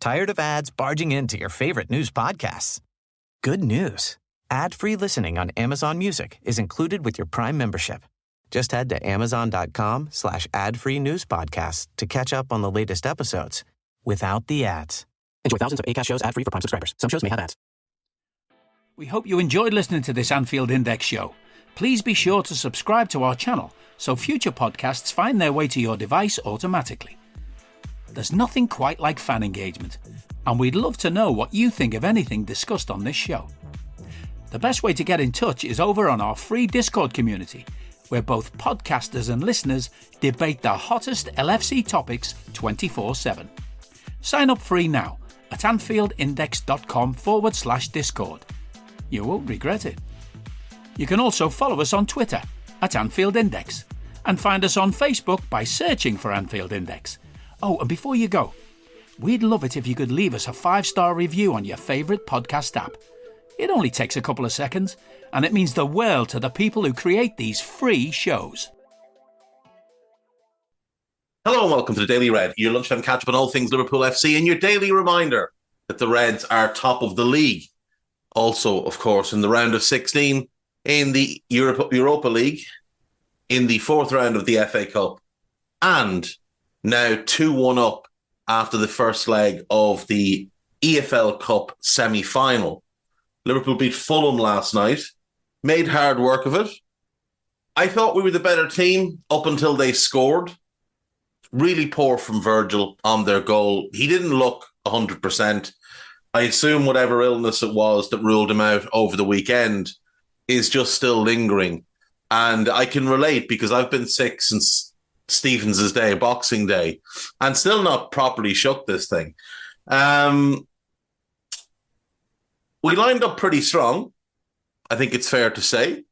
Tired of ads barging into your favorite news podcasts? Good news. Ad-free listening on Amazon Music is included with your Prime membership. Just head to amazon.com/ad-free news podcasts to catch up on the latest episodes without the ads. Enjoy thousands of Acast shows ad-free for Prime subscribers. Some shows may have ads. We hope you enjoyed listening to this Anfield Index show. Please be sure to subscribe to our channel so future podcasts find their way to your device automatically. There's nothing quite like fan engagement, and we'd love to know what you think of anything discussed on this show. The best way to get in touch is over on our free Discord community, where both podcasters and listeners debate the hottest LFC topics 24/7. Sign up free now at AnfieldIndex.com/Discord. You won't regret it. You can also follow us on Twitter at Anfield Index and find us on Facebook by searching for Anfield Index. Oh, and before you go, we'd love it if you could leave us a 5-star review on your favourite podcast app. It only takes a couple of seconds, and it means the world to the people who create these free shows. Hello and welcome to the Daily Red, your lunchtime catch-up on all things Liverpool FC, and your daily reminder that the Reds are top of the league. Also, of course, in the round of 16 in the Europa League, in the fourth round of the FA Cup, and now 2-1 up after the first leg of the EFL Cup semi-final. Liverpool beat Fulham last night, made hard work of it. I thought we were the better team up until they scored. Really poor from Virgil on their goal. He didn't look 100%. I assume whatever illness it was that ruled him out over the weekend is just still lingering. And I can relate because I've been sick since Stevens' Day, Boxing Day, and still not properly shook this thing. We lined up pretty strong, I think it's fair to say.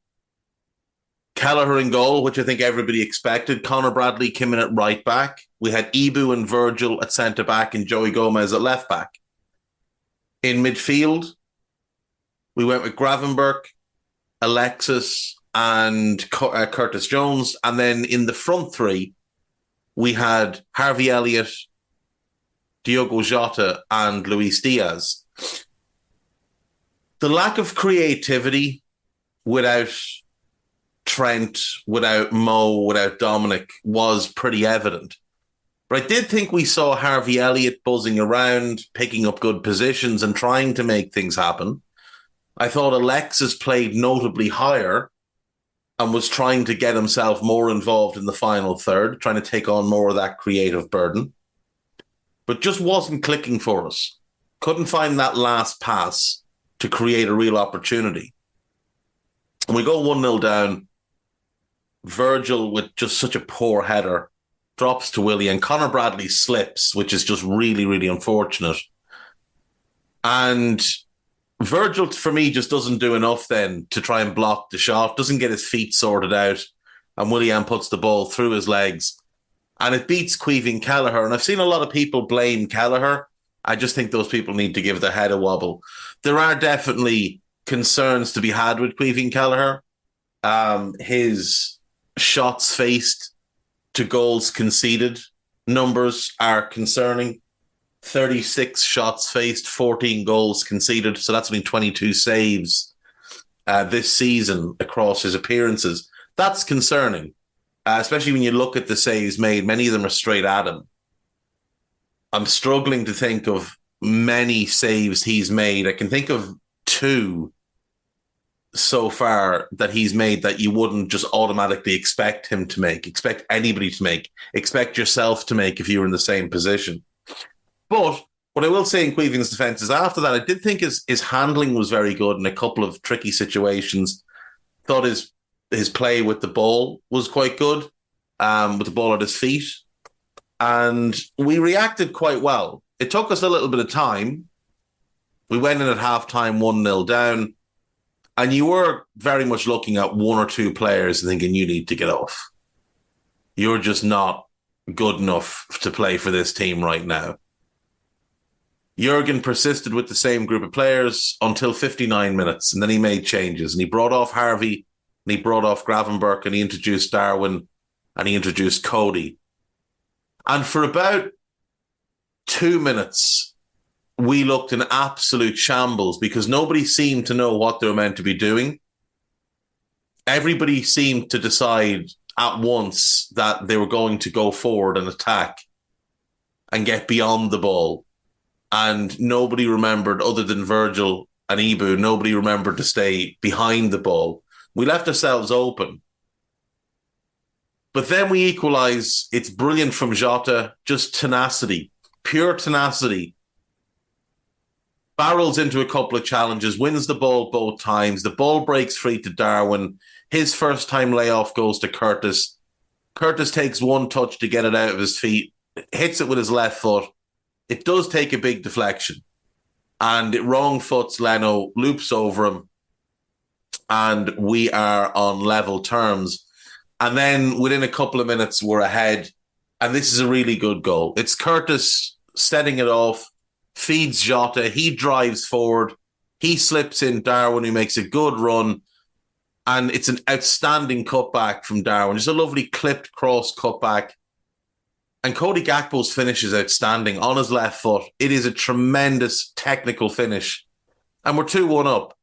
Kelleher in goal, which I think everybody expected. Conor Bradley came in at right back. We had Ibu and Virgil at centre back and Joey Gomez at left back. In midfield, we went with Gravenberch, Alexis, and Curtis Jones. And then in the front three, we had Harvey Elliott, Diogo Jota, and Luis Diaz. The lack of creativity without Trent, without Mo, without Dominic was pretty evident. But I did think we saw Harvey Elliott buzzing around, picking up good positions and trying to make things happen. I thought Alexis played notably higher and was trying to get himself more involved in the final third, trying to take on more of that creative burden. But just wasn't clicking for us. Couldn't find that last pass to create a real opportunity. And we go 1-0 down. Virgil, with just such a poor header, drops to Willie, and Conor Bradley slips, which is just really, really unfortunate. And Virgil, for me, just doesn't do enough then to try and block the shot, doesn't get his feet sorted out, and Willian puts the ball through his legs. And it beats Caoimhín Kelleher. And I've seen a lot of people blame Kelleher. I just think those people need to give their head a wobble. There are definitely concerns to be had with Caoimhín Kelleher. His shots faced to goals conceded numbers are concerning. 36 shots faced, 14 goals conceded. So that's been 22 saves this season across his appearances. That's concerning, especially when you look at the saves made. Many of them are straight at him. I'm struggling to think of many saves he's made. I can think of 2 so far that he's made that you wouldn't just automatically expect him to make, expect anybody to make, expect yourself to make if you were in the same position. But what I will say in Caoimhín's defence is after that, I did think his handling was very good in a couple of tricky situations. Thought his play with the ball was quite good, with the ball at his feet. And we reacted quite well. It took us a little bit of time. We went in at halftime 1-0 down. And you were very much looking at 1 or 2 players and thinking, you need to get off. You're just not good enough to play for this team right now. Jurgen persisted with the same group of players until 59 minutes, and then he made changes. And he brought off Harvey, and he brought off Gravenberch, and he introduced Darwin, and he introduced Cody. And for about 2 minutes, we looked in absolute shambles because nobody seemed to know what they were meant to be doing. Everybody seemed to decide at once that they were going to go forward and attack and get beyond the ball. And nobody remembered, other than Virgil and Ibu, nobody remembered to stay behind the ball. We left ourselves open. But then we equalise. It's brilliant from Jota, just tenacity, pure tenacity. Barrels into a couple of challenges, wins the ball both times. The ball breaks free to Darwin. His first time layoff goes to Curtis. Curtis takes one touch to get it out of his feet, hits it with his left foot. It does take a big deflection. And it wrong foots Leno, loops over him. And we are on level terms. And then within a couple of minutes, we're ahead. And this is a really good goal. It's Curtis setting it off, feeds Jota. He drives forward. He slips in Darwin, who makes a good run. And it's an outstanding cutback from Darwin. Just a lovely clipped cross cutback. And Cody Gakpo's finish is outstanding on his left foot. It is a tremendous technical finish. And we're 2-1 up.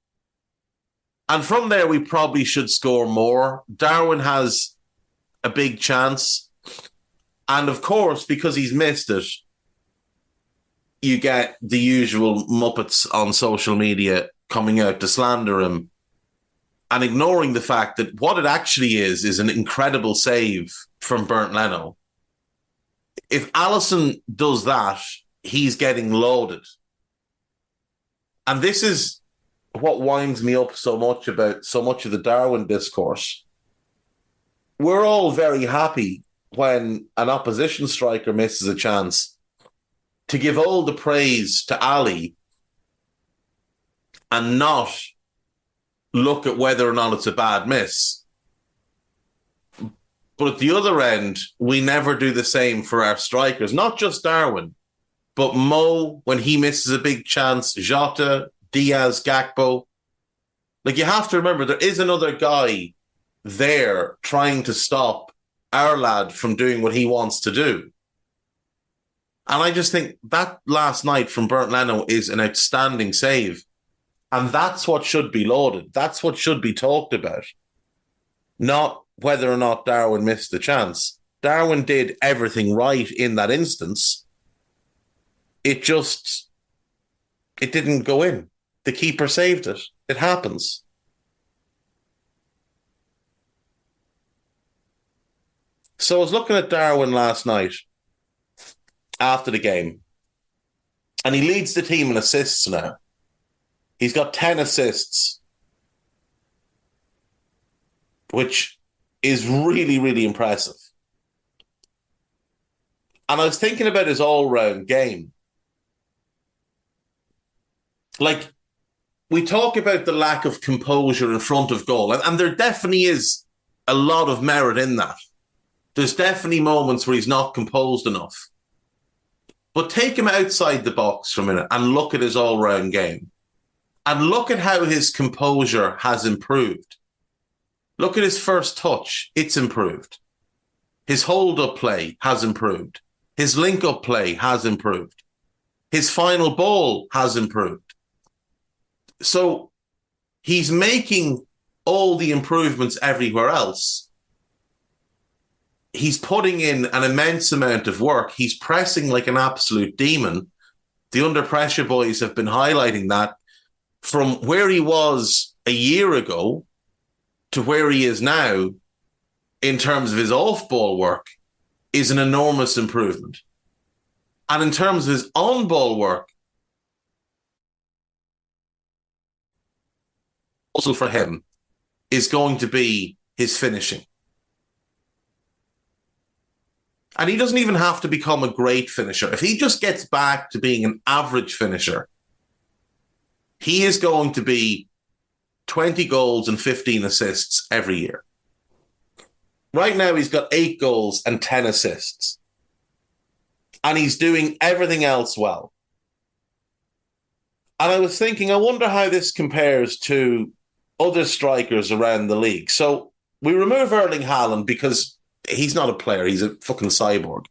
And from there, we probably should score more. Darwin has a big chance. And of course, because he's missed it, you get the usual Muppets on social media coming out to slander him and ignoring the fact that what it actually is an incredible save from Bernd Leno. If Alisson does that, he's getting loaded. And this is what winds me up so much about so much of the Darwin discourse. We're all very happy when an opposition striker misses a chance to give all the praise to Ali and not look at whether or not it's a bad miss. But at the other end, we never do the same for our strikers, not just Darwin, but Mo, when he misses a big chance, Jota, Diaz, Gakpo. Like, you have to remember, there is another guy there trying to stop our lad from doing what he wants to do. And I just think that last night from Bernd Leno is an outstanding save. And that's what should be lauded. That's what should be talked about. Not whether or not Darwin missed the chance. Darwin did everything right in that instance. It didn't go in. The keeper saved it. It happens. So I was looking at Darwin last night after the game, and he leads the team in assists now. He's got 10 assists, which is really, really impressive. And I was thinking about his all-round game. Like, we talk about the lack of composure in front of goal, and there definitely is a lot of merit in that. There's definitely moments where he's not composed enough. But take him outside the box for a minute and look at his all-round game. And look at how his composure has improved. Look at his first touch. It's improved. His hold-up play has improved. His link-up play has improved. His final ball has improved. So he's making all the improvements everywhere else. He's putting in an immense amount of work. He's pressing like an absolute demon. The Under Pressure boys have been highlighting that. From where he was a year ago to where he is now, in terms of his off-ball work, is an enormous improvement. And in terms of his on-ball work, also for him, is going to be his finishing. And he doesn't even have to become a great finisher. If he just gets back to being an average finisher, he is going to be 20 goals and 15 assists every year. Right now, he's got 8 goals and 10 assists. And he's doing everything else well. And I was thinking, I wonder how this compares to other strikers around the league. So we remove Erling Haaland because he's not a player. He's a fucking cyborg.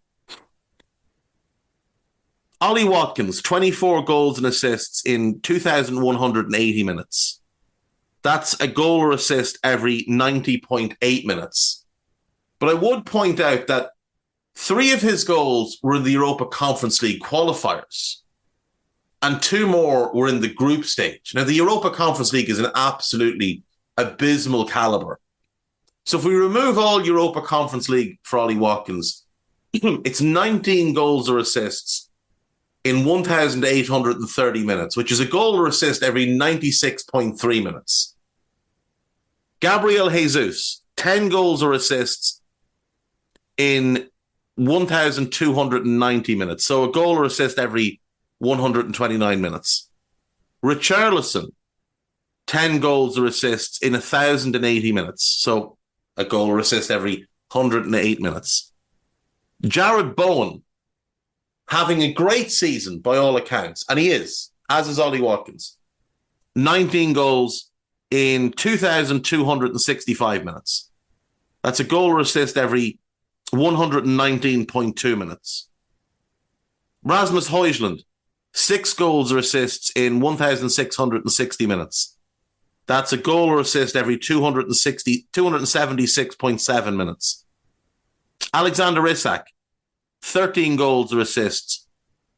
Ollie Watkins, 24 goals and assists in 2,180 minutes. That's a goal or assist every 90.8 minutes. But I would point out that 3 of his goals were in the Europa Conference League qualifiers, and 2 more were in the group stage. Now, the Europa Conference League is an absolutely abysmal caliber. So if we remove all Europa Conference League for Ollie Watkins, it's 19 goals or assists in 1,830 minutes, which is a goal or assist every 96.3 minutes. Gabriel Jesus, 10 goals or assists in 1,290 minutes. So a goal or assist every 129 minutes. Richarlison, 10 goals or assists in 1,080 minutes. So a goal or assist every 108 minutes. Jared Bowen, having a great season by all accounts, and he is, as is Ollie Watkins. 19 goals in 2,265 minutes. That's a goal or assist every 119.2 minutes. Rasmus Højlund, 6 goals or assists in 1,660 minutes. That's a goal or assist every 276.7 minutes. Alexander Isak, 13 goals or assists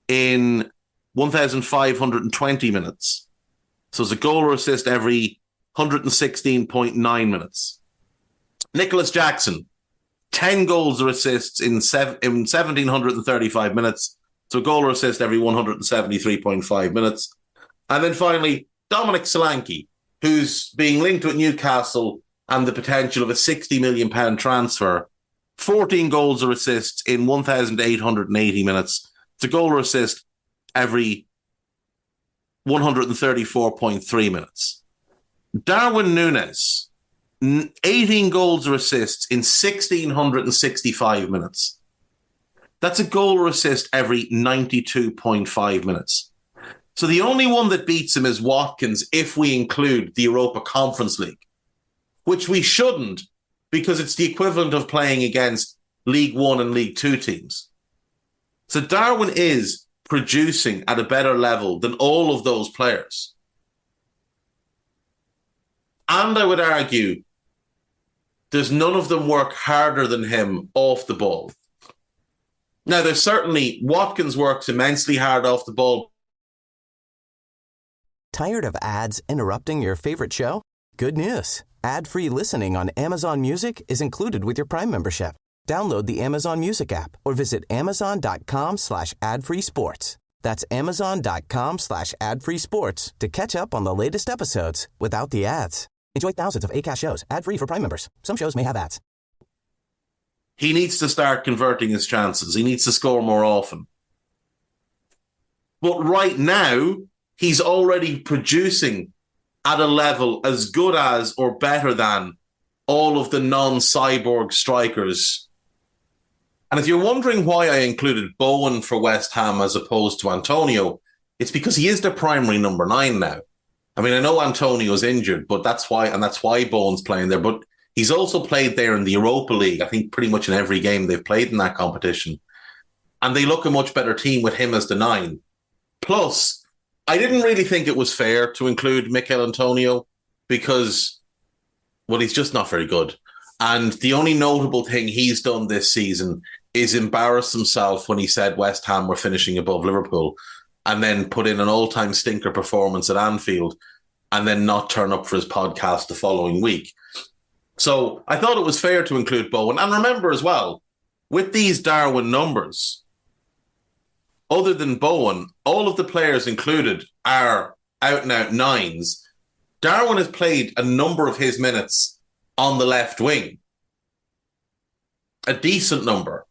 in 1,520 minutes. So it's a goal or assist every 116.9 minutes. Nicholas Jackson, 10 goals or assists in 1,735 minutes. So a goal or assist every 173.5 minutes. And then finally, Dominic Solanke, who's being linked with Newcastle and the potential of a £60 million transfer. 14 goals or assists in 1,880 minutes. It's a goal or assist every 134.3 minutes. Darwin Nunez, 18 goals or assists in 1,665 minutes. That's a goal or assist every 92.5 minutes. So the only one that beats him is Watkins if we include the Europa Conference League, which we shouldn't, because it's the equivalent of playing against League One and League Two teams. So Darwin is producing at a better level than all of those players. And I would argue there's none of them work harder than him off the ball. Now, there's certainly Watkins works immensely hard off the ball. Tired of ads interrupting your favorite show? Good news. Ad-free listening on Amazon Music is included with your Prime membership. Download the Amazon Music app or visit amazon.com/ad-free sports. That's amazon.com/ad-free sports to catch up on the latest episodes without the ads. Enjoy thousands of Acast shows ad-free for Prime members. Some shows may have ads. He needs to start converting his chances. He needs to score more often. But right now, he's already producing at a level as good as or better than all of the non-cyborg strikers. And if you're wondering why I included Bowen for West Ham as opposed to Antonio, it's because he is their primary number 9 now. I mean, I know Antonio's injured, but that's why Bowen's playing there. But he's also played there in the Europa League, I think pretty much in every game they've played in that competition. And they look a much better team with him as the 9. Plus, I didn't really think it was fair to include Mikel Antonio because, well, he's just not very good. And the only notable thing he's done this season is embarrass himself when he said West Ham were finishing above Liverpool and then put in an all-time stinker performance at Anfield and then not turn up for his podcast the following week. So I thought it was fair to include Bowen. And remember as well, with these Darwin numbers, other than Bowen, all of the players included are out-and-out 9s. Darwin has played a number of his minutes on the left wing. A decent number.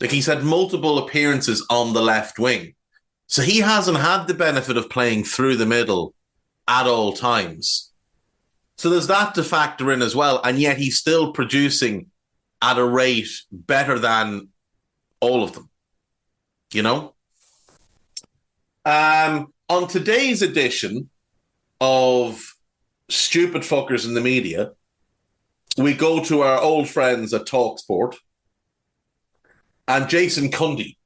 Like, he's had multiple appearances on the left wing. So he hasn't had the benefit of playing through the middle at all times. So there's that to factor in as well. And yet he's still producing at a rate better than all of them. You know? On today's edition of Stupid Fuckers in the Media, we go to our old friends at TalkSport and Jason Cundy,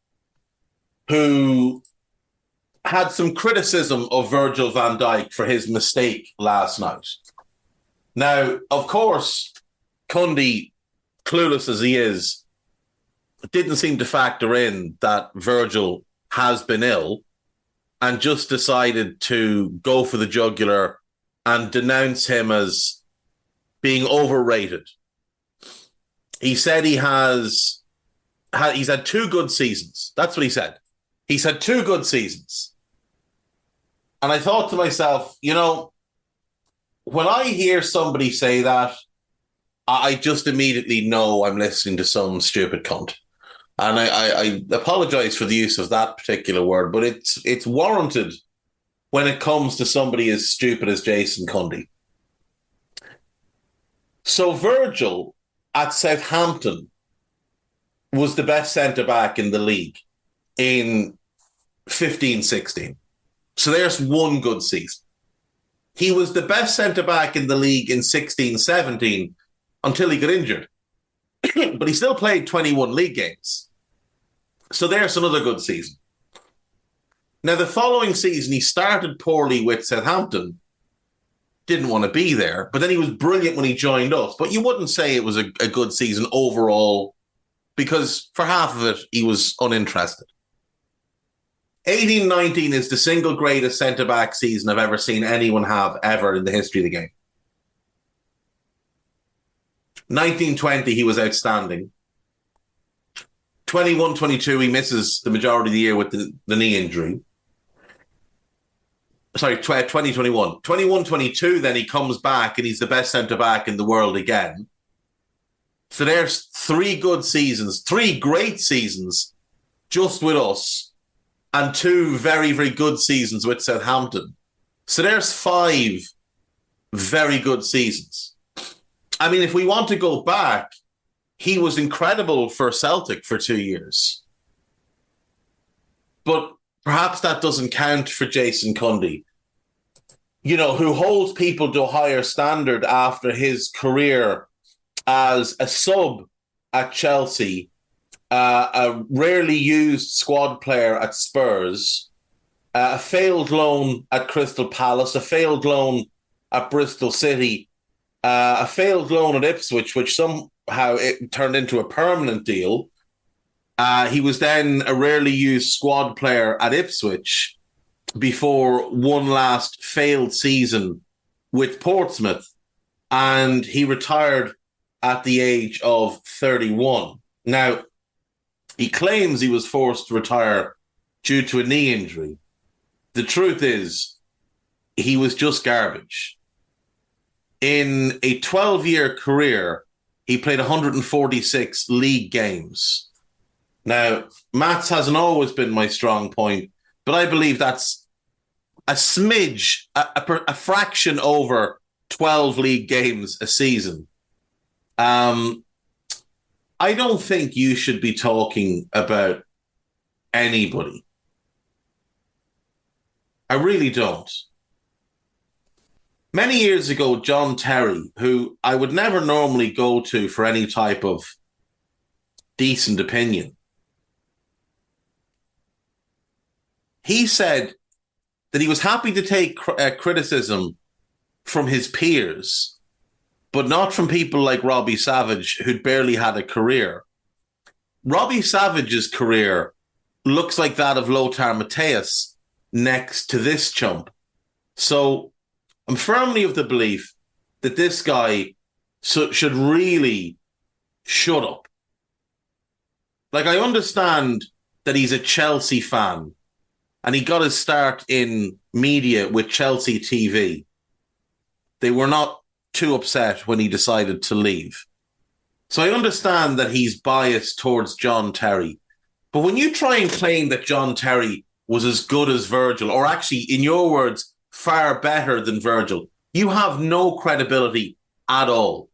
who had some criticism of Virgil van Dijk for his mistake last night. Now, of course, Cundy, clueless as he is, didn't seem to factor in that Virgil has been ill and just decided to go for the jugular and denounce him as being overrated. He said he's had 2 good seasons. That's what he said. He's had 2 good seasons. And I thought to myself, when I hear somebody say that, I just immediately know I'm listening to some stupid cunt. And I apologize for the use of that particular word, but it's warranted when it comes to somebody as stupid as Jason Cundy. So Virgil at Southampton was the best centre-back in the league in 15-16. So there's 1 good season. He was the best centre-back in the league in 16-17 until he got injured. But he still played 21 league games. So there's another good season. Now, the following season, he started poorly with Southampton. Didn't want to be there. But then he was brilliant when he joined us. But you wouldn't say it was a good season overall because for half of it, he was uninterested. 18-19 is the single greatest centre-back season I've ever seen anyone have ever in the history of the game. 19-20, he was outstanding. 21-22, he misses the majority of the year with the knee injury. Sorry, 2021. 21-22, then he comes back and he's the best centre-back in the world again. So there's 3 good seasons, 3 great seasons just with us, and 2 very, very good seasons with Southampton. So there's 5 very good seasons. I mean, if we want to go back, he was incredible for Celtic for 2 years. But perhaps that doesn't count for Jason Cundy, who holds people to a higher standard after his career as a sub at Chelsea, a rarely used squad player at Spurs, a failed loan at Crystal Palace, a failed loan at Bristol City, a failed loan at Ipswich, which somehow it turned into a permanent deal. He was then a rarely used squad player at Ipswich before one last failed season with Portsmouth, and he retired at the age of 31. Now, he claims he was forced to retire due to a knee injury. The truth is, he was just garbage. In a 12-year career, he played 146 league games. Now, maths hasn't always been my strong point, but I believe that's a smidge, a fraction over 12 league games a season. I don't think you should be talking about anybody. I really don't. Many years ago, John Terry, who I would never normally go to for any type of decent opinion, he said that he was happy to take criticism from his peers, but not from people like Robbie Savage, who'd barely had a career. Robbie Savage's career looks like that of Lothar Matthäus next to this chump. So I'm firmly of the belief that this guy should really shut up. Like, I understand that he's a Chelsea fan and he got his start in media with Chelsea TV. They were not too upset when he decided to leave. So I understand that he's biased towards John Terry. But when you try and claim that John Terry was as good as Virgil, or actually, in your words, far better than Virgil, you have no credibility at all.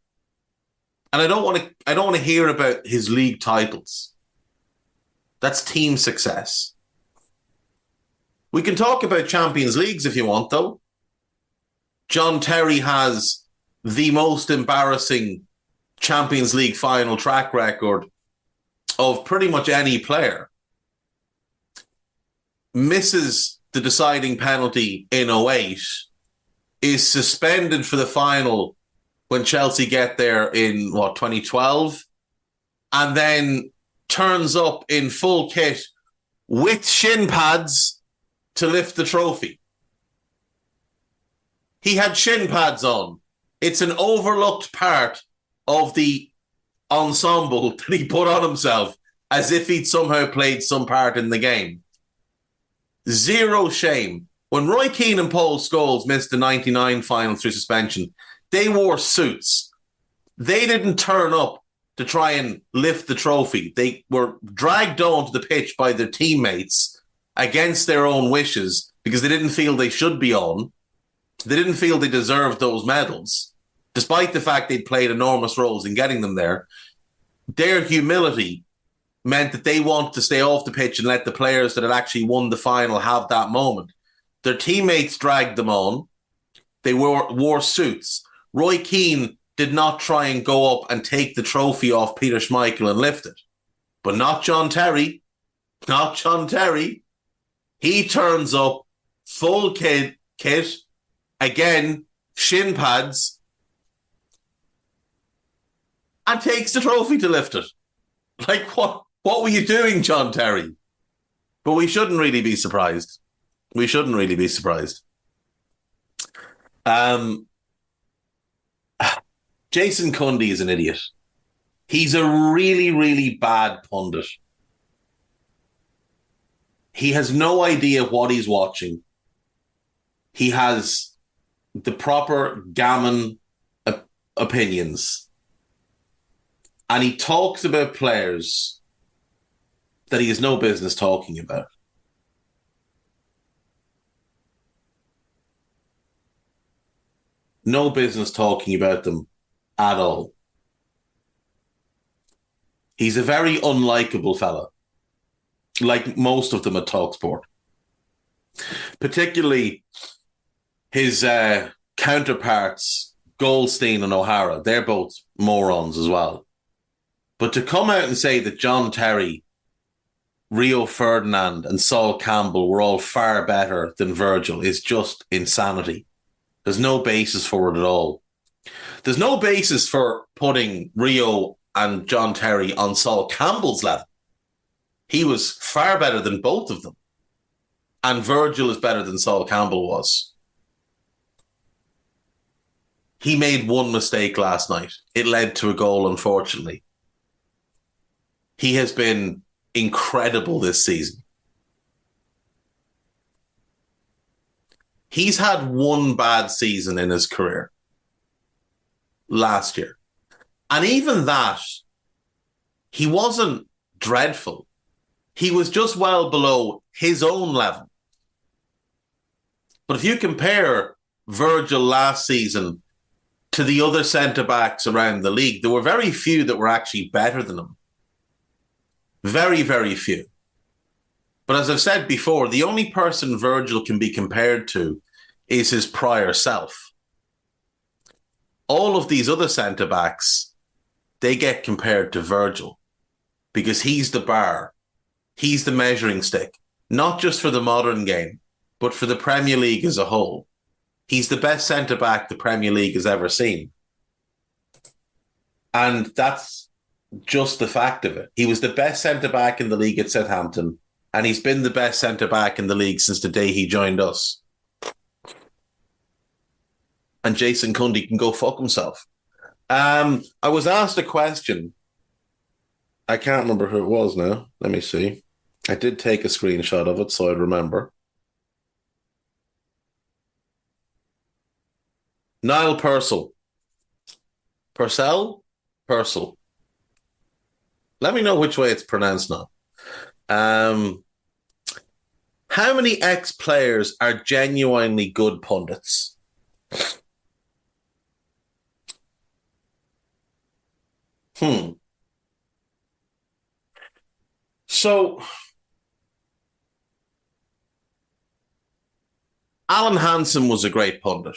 And I don't want to hear about his league titles. That's team success. We can talk about Champions Leagues if you want, though. John Terry has the most embarrassing Champions League final track record of pretty much any player. misses the deciding penalty in 08, is suspended for the final when Chelsea get there in, 2012, and then turns up in full kit with shin pads to lift the trophy. He had shin pads on. It's an overlooked part of the ensemble that he put on himself as if he'd somehow played some part in the game. Zero shame. When Roy Keane and Paul Scholes missed the 99 final through suspension, they wore suits. They didn't turn up to try and lift the trophy. They were dragged onto the pitch by their teammates against their own wishes because they didn't feel they should be on. They didn't feel they deserved those medals, despite the fact they'd played enormous roles in getting them there. Their humility meant that they wanted to stay off the pitch and let the players that had actually won the final have that moment. Their teammates dragged them on. They wore suits. Roy Keane did not try and go up and take the trophy off Peter Schmeichel and lift it. But not John Terry. Not John Terry. He turns up, full kit, again, shin pads, and takes the trophy to lift it. Like, what were you doing, John Terry? But we shouldn't really be surprised. We shouldn't really be surprised. Jason Cundy is an idiot. He's a really, really bad pundit. He has no idea what he's watching. He has the proper gammon opinions. And he talks about players that he has no business talking about. No business talking about them at all. He's a very unlikable fella, like most of them at TalkSport. Particularly his counterparts, Goldstein and O'Hara. They're both morons as well. But to come out and say that John Terry, Rio Ferdinand and Sol Campbell were all far better than Virgil is just insanity. There's no basis for it at all. There's no basis for putting Rio and John Terry on Sol Campbell's level. He was far better than both of them. And Virgil is better than Sol Campbell was. He made one mistake last night. It led to a goal, unfortunately. He has been incredible this season. He's had one bad season in his career last year. And even that, he wasn't dreadful. He was just well below his own level. But if you compare Virgil last season to the other centre-backs around the league, there were very few that were actually better than him. Very, very few. But as I've said before, the only person Virgil can be compared to is his prior self. All of these other centre-backs, they get compared to Virgil because he's the bar. He's the measuring stick, not just for the modern game, but for the Premier League as a whole. He's the best centre-back the Premier League has ever seen. And that's just the fact of it. He was the best centre-back in the league at Southampton, and he's been the best centre-back in the league since the day he joined us. And Jason Cundy can go fuck himself. I was asked a question. I can't remember who it was now. Let me see. I did take a screenshot of it, so I'd remember. Niall Purcell. Purcell? Purcell. Let me know which way it's pronounced now. How many ex-players are genuinely good pundits? So, Alan Hansen was a great pundit.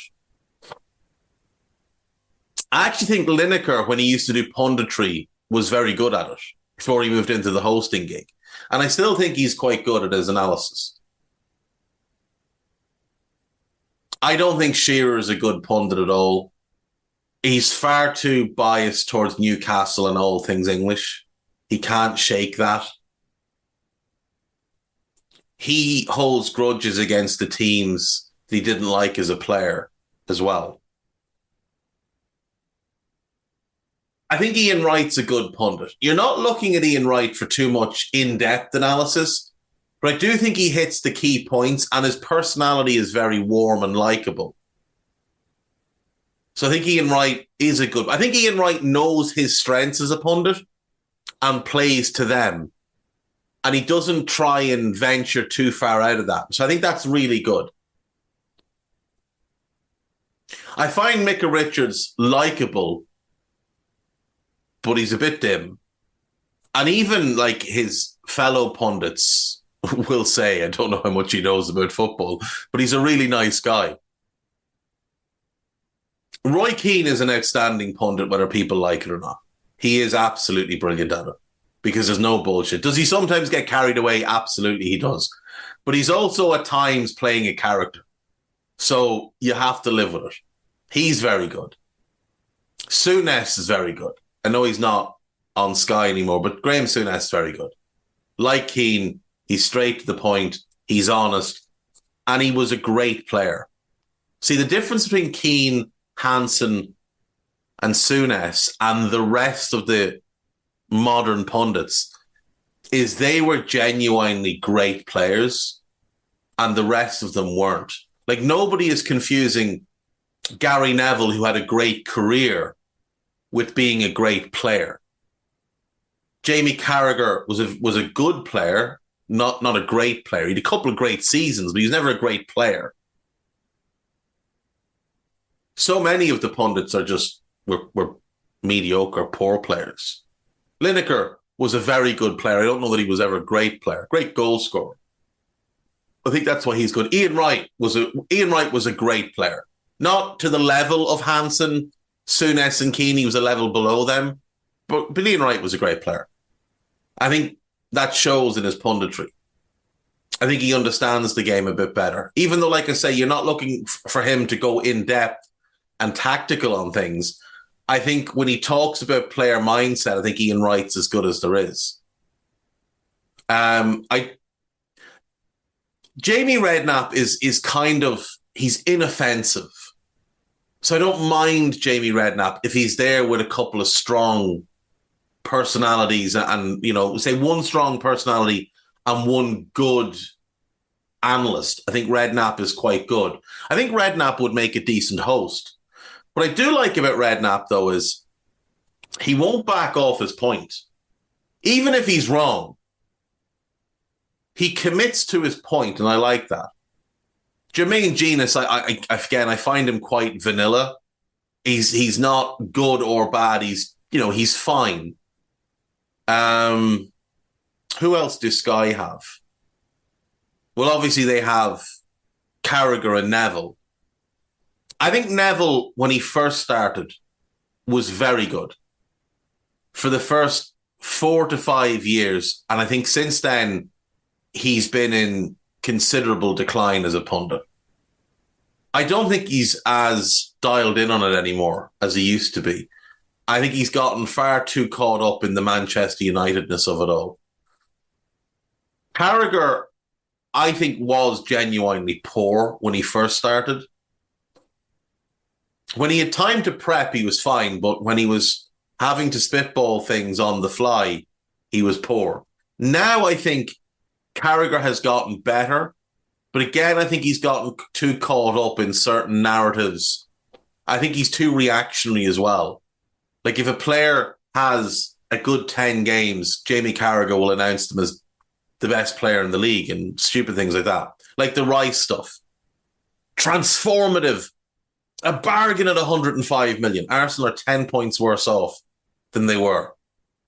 I actually think Lineker, when he used to do punditry, was very good at it before he moved into the hosting gig. And I still think he's quite good at his analysis. I don't think Shearer is a good pundit at all. He's far too biased towards Newcastle and all things English. He can't shake that. He holds grudges against the teams that he didn't like as a player as well. I think Ian Wright's a good pundit. You're not looking at Ian Wright for too much in-depth analysis, but I do think he hits the key points and his personality is very warm and likable. So I think Ian Wright is a good... I think Ian Wright knows his strengths as a pundit and plays to them. And he doesn't try and venture too far out of that. So I think that's really good. I find Micah Richards likable, but he's a bit dim. And even like his fellow pundits will say, I don't know how much he knows about football, but he's a really nice guy. Roy Keane is an outstanding pundit, whether people like it or not. He is absolutely brilliant at it because there's no bullshit. Does he sometimes get carried away? Absolutely, he does. But he's also at times playing a character. So you have to live with it. He's very good. Souness is very good. I know he's not on Sky anymore, but Graham Souness is very good. Like Keane, he's straight to the point, he's honest, and he was a great player. See, the difference between Keane, Hansen, and Souness and the rest of the modern pundits is they were genuinely great players and the rest of them weren't. Like, nobody is confusing Gary Neville, who had a great career, with being a great player. Jamie Carragher was a good player, not a great player. He had a couple of great seasons, but he was never a great player. So many of the pundits are just were mediocre, poor players. Lineker was a very good player. I don't know that he was ever a great player, great goal scorer. I think that's why he's good. Ian Wright was a great player, not to the level of Hansen, Souness, and Keane. He was a level below them, but Ian Wright was a great player. I think that shows in his punditry. I think he understands the game a bit better, even though, like I say, you're not looking for him to go in depth and tactical on things. I think when he talks about player mindset, I think Ian Wright's as good as there is. Jamie Redknapp is kind of, he's inoffensive. So I don't mind Jamie Redknapp if he's there with a couple of strong personalities and, you know, say one strong personality and one good analyst. I think Redknapp is quite good. I think Redknapp would make a decent host. What I do like about Redknapp, though, is he won't back off his point. Even if he's wrong, he commits to his point, and I like that. Jermaine Genius, I find him quite vanilla. He's not good or bad. He's fine. Who else do Sky have? Well, obviously they have Carragher and Neville. I think Neville, when he first started, was very good for the first 4 to 5 years. And I think since then, he's been in considerable decline as a pundit. I don't think he's as dialed in on it anymore as he used to be. I think he's gotten far too caught up in the Manchester Unitedness of it all. Carragher, I think, was genuinely poor when he first started. When he had time to prep, he was fine, but when he was having to spitball things on the fly, he was poor. Now I think Carragher has gotten better, but again, I think he's gotten too caught up in certain narratives. I think he's too reactionary as well. Like, if a player has a good 10 games, Jamie Carragher will announce them as the best player in the league and stupid things like that. Like the Rice stuff. Transformative. A bargain at 105 million. Arsenal are 10 points worse off than they were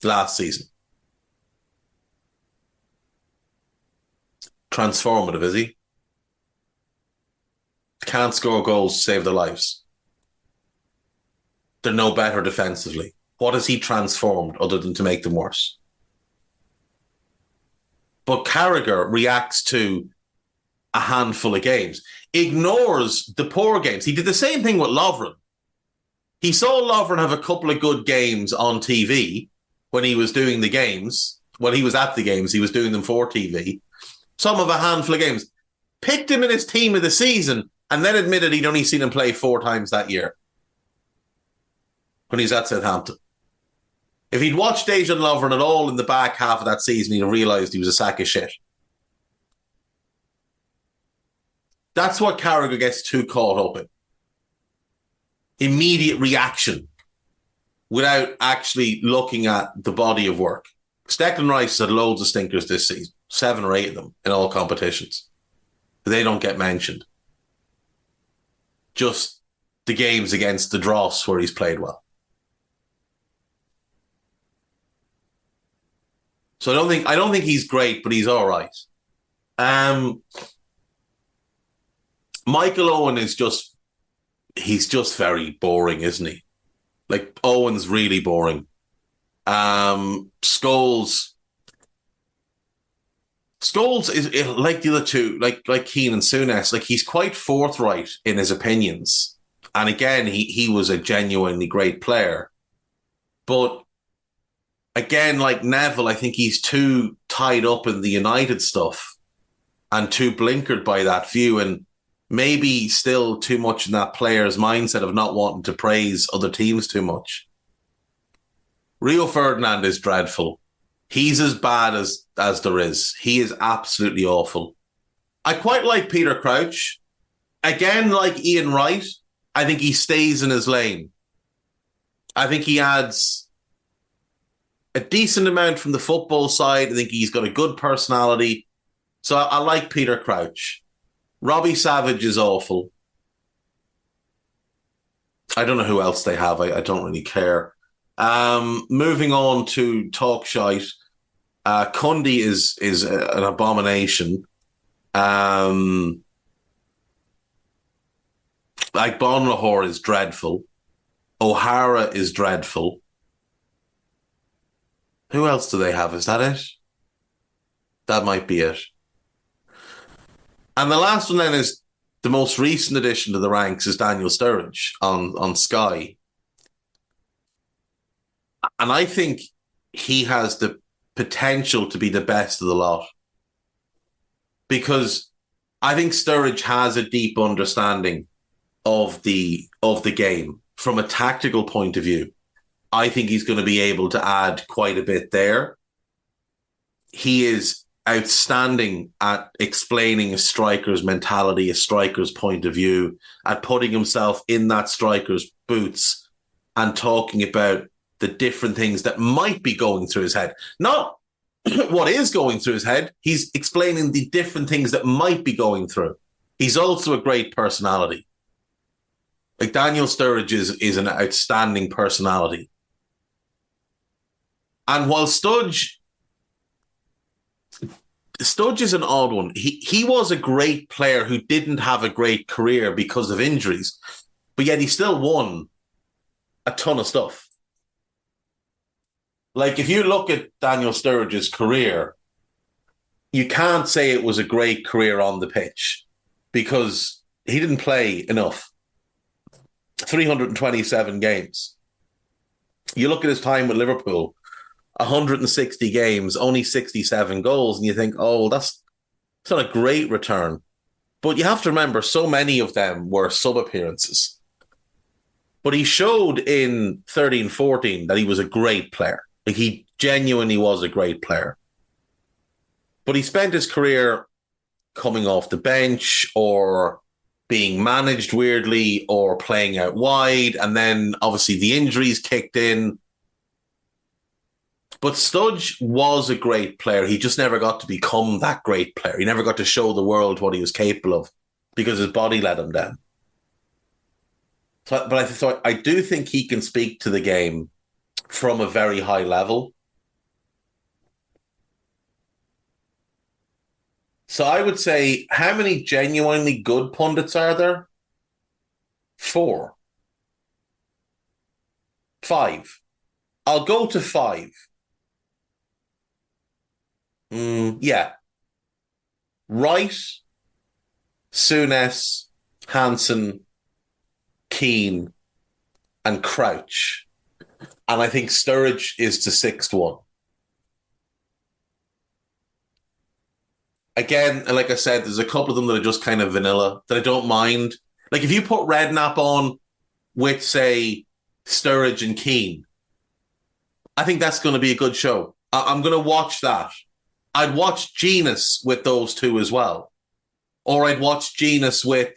last season. Transformative, is he? Can't score goals to save their lives. They're no better defensively. What has he transformed other than to make them worse? But Carragher reacts to a handful of games, ignores the poor games. He did the same thing with Lovren. He saw Lovren have a couple of good games on TV when he was doing the games. When he was at the games, he was doing them for TV. Some of a handful of games. Picked him in his team of the season and then admitted he'd only seen him play 4 times that year when he's at Southampton. If he'd watched Dejan Lovren at all in the back half of that season, he'd have realised he was a sack of shit. That's what Carragher gets too caught up in. Immediate reaction without actually looking at the body of work. Declan Rice had loads of stinkers this season, 7 or 8 of them in all competitions. They don't get mentioned. Just the games against the Dross where he's played well. So I don't think he's great, but he's all right. Michael Owen is he's just very boring, isn't he? Like, Owen's really boring. Scholes is like the other two, like Keane and Souness. Like, he's quite forthright in his opinions, and again, he was a genuinely great player. But again, like Neville, I think he's too tied up in the United stuff and too blinkered by that view, and maybe still too much in that player's mindset of not wanting to praise other teams too much. Rio Ferdinand is dreadful. He's as bad as there is. He is absolutely awful. I quite like Peter Crouch. Again, like Ian Wright, I think he stays in his lane. I think he adds a decent amount from the football side. I think he's got a good personality. So I like Peter Crouch. Robbie Savage is awful. I don't know who else they have. I don't really care. Moving on to talk shite. Cundy is an abomination. Like, Bonlahor is dreadful. O'Hara is dreadful. Who else do they have? Is that it? That might be it. And the last one then is the most recent addition to the ranks is Daniel Sturridge on Sky. And I think he has the potential to be the best of the lot. Because I think Sturridge has a deep understanding of the game from a tactical point of view. I think he's going to be able to add quite a bit there. He is outstanding at explaining a striker's mentality, a striker's point of view, at putting himself in that striker's boots and talking about the different things that might be going through his head. Not what is going through his head. He's explaining the different things that might be going through. He's also a great personality. Like, Daniel Sturridge is an outstanding personality. And while Studge is an odd one. He was a great player who didn't have a great career because of injuries, but yet he still won a ton of stuff. Like, if you look at Daniel Sturridge's career, you can't say it was a great career on the pitch because he didn't play enough. 327 games. You look at his time with Liverpool, 160 games, only 67 goals, and you think, oh, that's not a great return. But you have to remember, so many of them were sub-appearances. But he showed in 13-14 that he was a great player. Like, he genuinely was a great player. But he spent his career coming off the bench or being managed weirdly or playing out wide, and then obviously the injuries kicked in. But Studge was a great player. He just never got to become that great player. He never got to show the world what he was capable of because his body let him down. So I do think he can speak to the game from a very high level. So I would say, how many genuinely good pundits are there? 4. 5. I'll go to 5. Yeah. Wright, Souness, Hansen, Keane, and Crouch. And I think Sturridge is the sixth one. Again, like I said, there's a couple of them that are just kind of vanilla that I don't mind. Like if you put Redknapp on with, say, Sturridge and Keane, I think that's going to be a good show. I'm going to watch that. I'd watch Genius with those two as well. Or I'd watch Genius with...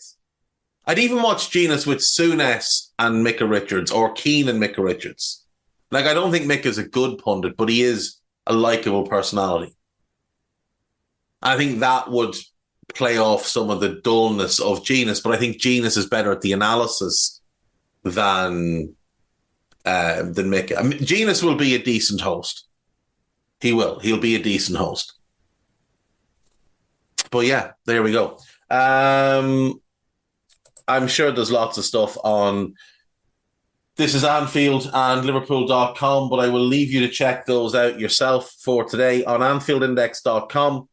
I'd even watch Genius with Souness and Micah Richards, or Keane and Micah Richards. Like, I don't think Micah's a good pundit, but he is a likeable personality. I think that would play off some of the dullness of Genius, but I think Genius is better at the analysis than Micah. I mean, Genius will be a decent host. He will. He'll be a decent host. But yeah, there we go. I'm sure there's lots of stuff on This Is Anfield and Liverpool.com, but I will leave you to check those out yourself for today on AnfieldIndex.com.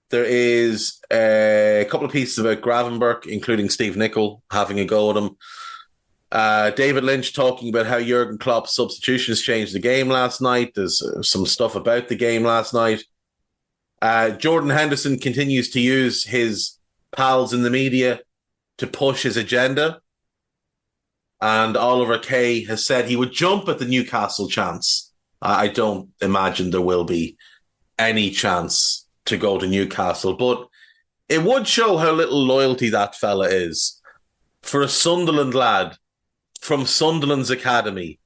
There is a couple of pieces about Gravenberch, including Steve Nicol having a go at him. David Lynch talking about how Jurgen Klopp's substitutions changed the game last night. There's some stuff about the game last night. Jordan Henderson continues to use his pals in the media to push his agenda. And Oliver Kay has said he would jump at the Newcastle chance. I don't imagine there will be any chance to go to Newcastle, but it would show how little loyalty that fella is for a Sunderland lad from Sunderland's academy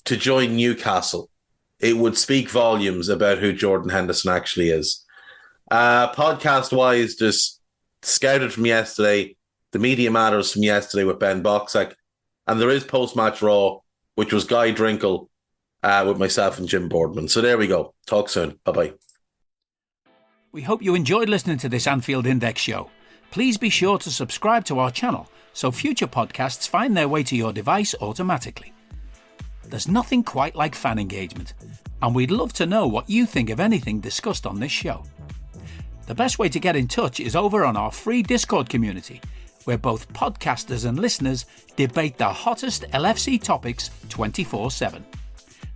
to join Newcastle. It would speak volumes about who Jordan Henderson actually is. Podcast-wise, just scouted from yesterday, the Media Matters from yesterday with Ben Boxak, and there is Post-Match Raw, which was Guy Drinkle with myself and Jim Boardman. So there we go. Talk soon. Bye-bye. We hope you enjoyed listening to this Anfield Index show. Please be sure to subscribe to our channel so future podcasts find their way to your device automatically. There's nothing quite like fan engagement, and we'd love to know what you think of anything discussed on this show. The best way to get in touch is over on our free Discord community, where both podcasters and listeners debate the hottest LFC topics 24/7.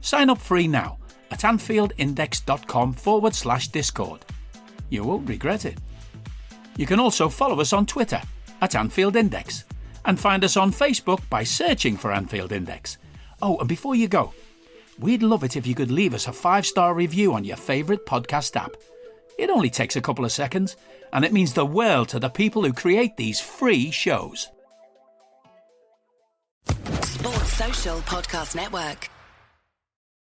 Sign up free now at AnfieldIndex.com/Discord. You won't regret it. You can also follow us on Twitter at Anfield Index and find us on Facebook by searching for Anfield Index. Oh, and before you go, we'd love it if you could leave us a 5-star review on your favourite podcast app. It only takes a couple of seconds, and it means the world to the people who create these free shows. Sports Social Podcast Network.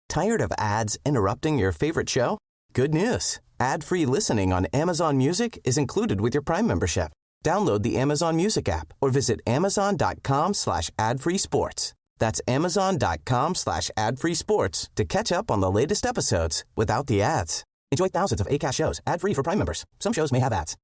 Tired of ads interrupting your favorite show? Good news. Ad-free listening on Amazon Music is included with your Prime membership. Download the Amazon Music app or visit amazon.com/ad-free sports. That's amazon.com/ad-free sports to catch up on the latest episodes without the ads. Enjoy thousands of Acast shows ad-free for Prime members. Some shows may have ads.